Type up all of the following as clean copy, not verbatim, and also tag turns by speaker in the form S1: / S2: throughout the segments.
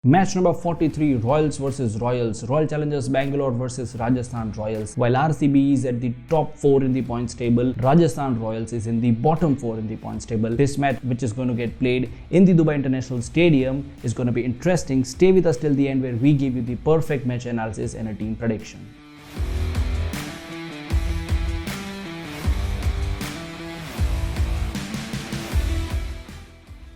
S1: Match number 43, Royals versus Royals. Royal Challengers Bangalore versus Rajasthan Royals. While RCB is at the top 4 in the points table, Rajasthan Royals is in the bottom 4 in the points table. This match, which is going to get played in the Dubai International Stadium, is going to be interesting. Stay with us till the end where we give you the perfect match analysis and a team prediction.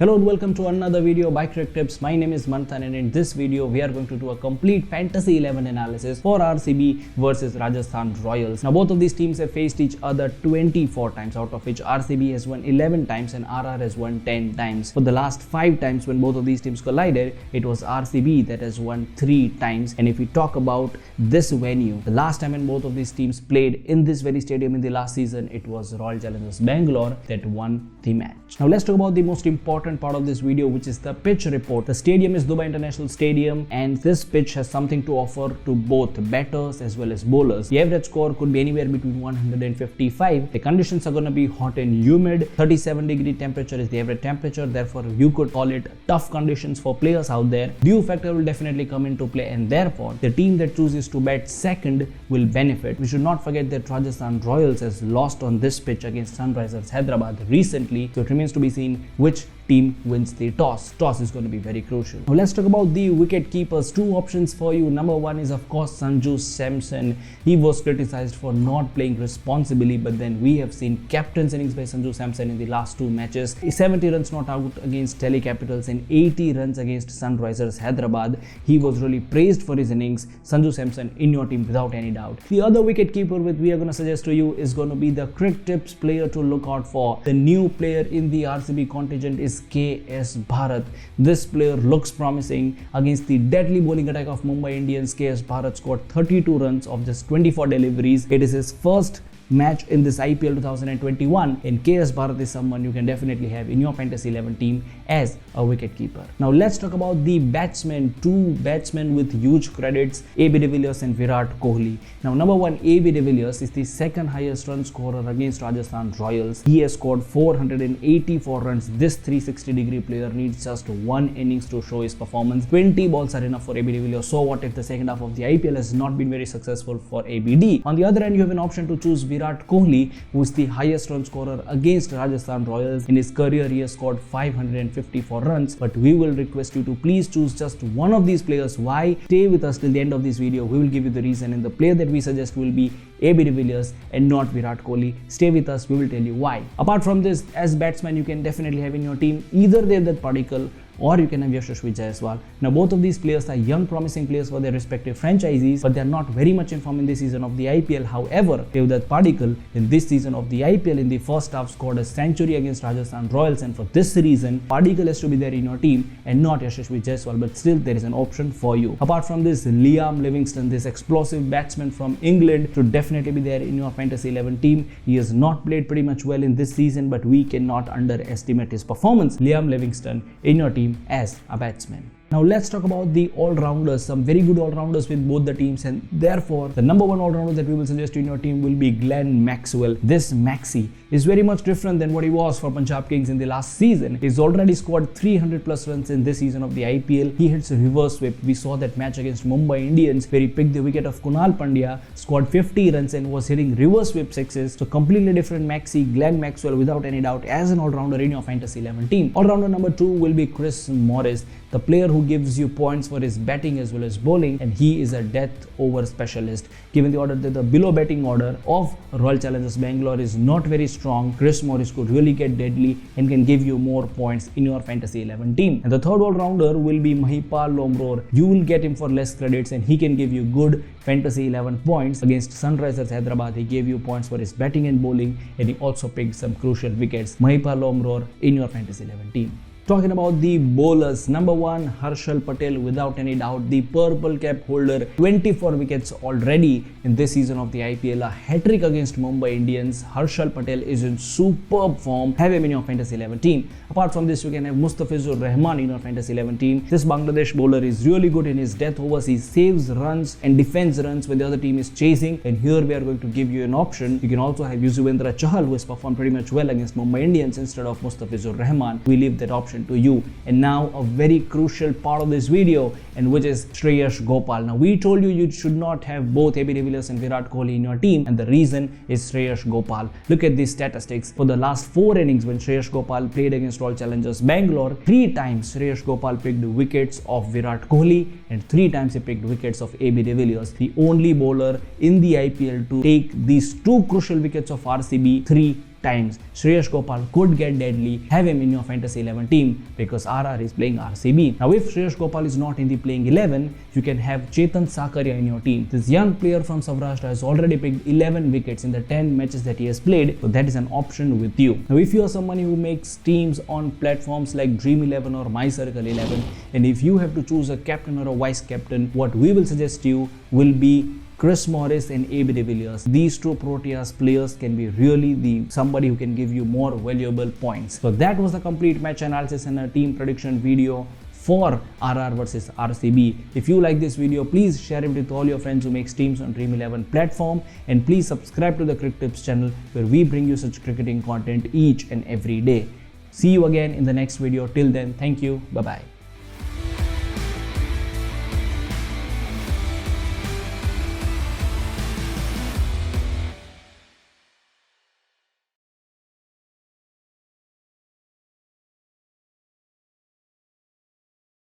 S1: Hello and welcome to another video by CricTips. My name is Manthan and in this video we are going to do a complete Fantasy 11 analysis for RCB versus Rajasthan Royals. Now both of these teams have faced each other 24 times, out of which RCB has won 11 times and RR has won 10 times. For the last 5 times when both of these teams collided, it was RCB that has won 3 times. And if we talk about this venue, the last time when both of these teams played in this very stadium in the last season, it was Royal Challengers Bangalore that won the match. Now let's talk about the most important part of this video, which is the pitch report. The stadium is Dubai International Stadium and this pitch has something to offer to both batters as well as bowlers. The average score could be anywhere between 155. The conditions are going to be hot and humid. 37-degree temperature is the average temperature, therefore you could call it tough conditions for players out there. Dew factor will definitely come into play and therefore the team that chooses to bat second will benefit. We should not forget that Rajasthan Royals has lost on this pitch against Sunrisers Hyderabad recently, so it remains to be seen which team wins the toss. Toss is going to be very crucial. Now let's talk about the wicket keepers. 2 options for you. Number 1 is of course Sanju Samson. He was criticized for not playing responsibly, but then we have seen captain's innings by Sanju Samson in the last 2 matches. 70 runs not out against Delhi Capitals and 80 runs against Sunrisers Hyderabad. He was really praised for his innings. Sanju Samson in your team without any doubt. The other wicket keeper which we are going to suggest to you is going to be the CricTips player to look out for. The new player in the RCB contingent is KS Bharat. This player looks promising. Against the deadly bowling attack of Mumbai Indians, KS Bharat scored 32 runs of just 24 deliveries. It is his first match in this IPL 2021 and KS Bharat is someone you can definitely have in your Fantasy 11 team as a wicket keeper. Now let's talk about the batsmen. 2 batsmen with huge credits, AB de Villiers and Virat Kohli. Now number 1, AB de Villiers is the second highest run scorer against Rajasthan Royals. He has scored 484 runs. This 360-degree player needs just 1 innings to show his performance. 20 balls are enough for AB de Villiers. So what if the second half of the IPL has not been very successful for ABD? On the other hand, you have an option to choose Virat Kohli, who is the highest run scorer against Rajasthan Royals. In his career, he has scored 554 runs, but we will request you to please choose just one of these players. Why? Stay with us till the end of this video. We will give you the reason, and the player that we suggest will be AB de Villiers and not Virat Kohli. Stay with us, we will tell you why. Apart from this, as batsman, you can definitely have in your team either Devdutt Padikkal or you can have Yashasvi Jaiswal. Now both of these players are young promising players for their respective franchises, but they are not very much in form in this season of the IPL. However, Devdutt Padikkal in this season of the IPL in the first half scored a century against Rajasthan Royals, and for this reason Padikkal has to be there in your team and not Yashasvi Jaiswal, but still there is an option for you. Apart from this, Liam Livingstone, this explosive batsman from England, should definitely be there in your Fantasy 11 team. He has not played pretty much well in this season, but we cannot underestimate his performance. Liam Livingstone in your team as a batsman. Now let's talk about the all-rounders. Some very good all-rounders with both the teams, and therefore the number 1 all-rounder that we will suggest in your team will be Glenn Maxwell. This Maxi is very much different than what he was for Punjab Kings in the last season. He's already scored 300 plus runs in this season of the IPL. He hits a reverse sweep. We saw that match against Mumbai Indians where he picked the wicket of Kunal Pandya, scored 50 runs and was hitting reverse sweep sixes. So completely different Maxi, Glenn Maxwell without any doubt as an all-rounder in your Fantasy 11 team. All-rounder number 2 will be Chris Morris, the player who gives you points for his batting as well as bowling, and he is a death over specialist. Given the order that the below batting order of Royal Challengers Bangalore is not very strong, Chris Morris could really get deadly and can give you more points in your Fantasy 11 team. And the third all-rounder will be Mahipal Lomror. You will get him for less credits and he can give you good Fantasy 11 points. Against Sunrisers Hyderabad, he gave you points for his batting and bowling, and he also picked some crucial wickets. Mahipal Lomror in your Fantasy 11 team. Talking about the bowlers, number 1, Harshal Patel, without any doubt, the purple cap holder, 24 wickets already in this season of the IPL, a hat-trick against Mumbai Indians. Harshal Patel is in superb form. Have him in your Fantasy 11 team. Apart from this, you can have Mustafizur Rahman in your Fantasy 11 team. This Bangladesh bowler is really good in his death overs. He saves runs and defends runs when the other team is chasing, and here we are going to give you an option. You can also have Yuzvendra Chahal, who has performed pretty much well against Mumbai Indians instead of Mustafizur Rahman. We leave that option option to you. And now a very crucial part of this video, and which is Shreyas Gopal. Now we told you should not have both AB de Villiers and Virat Kohli in your team, and the reason is Shreyas Gopal. Look at these statistics. For the last 4 innings when Shreyas Gopal played against Royal Challengers Bangalore, 3 times Shreyas Gopal picked wickets of Virat Kohli and 3 times he picked wickets of AB de Villiers. The only bowler in the IPL to take these 2 crucial wickets of RCB 3 times. Shreyas Gopal could get deadly. Have him in your fantasy 11 team because RR is playing RCB. Now if Shreyas Gopal is not in the playing 11, you can have Chetan Sakariya in your team. This young player from Saurashtra has already picked 11 wickets in the 10 matches that he has played, so that is an option with you. Now if you are someone who makes teams on platforms like Dream 11 or My Circle 11, and if you have to choose a captain or a vice captain, what we will suggest you will be Chris Morris and AB de Villiers. These 2 Proteas players can be really somebody who can give you more valuable points. So that was the complete match analysis and a team prediction video for RR versus RCB. If you like this video, please share it with all your friends who make teams on Dream 11 platform, and please subscribe to the CricTips channel where we bring you such cricketing content each and every day. See you again in the next video. Till then, thank you. Bye bye.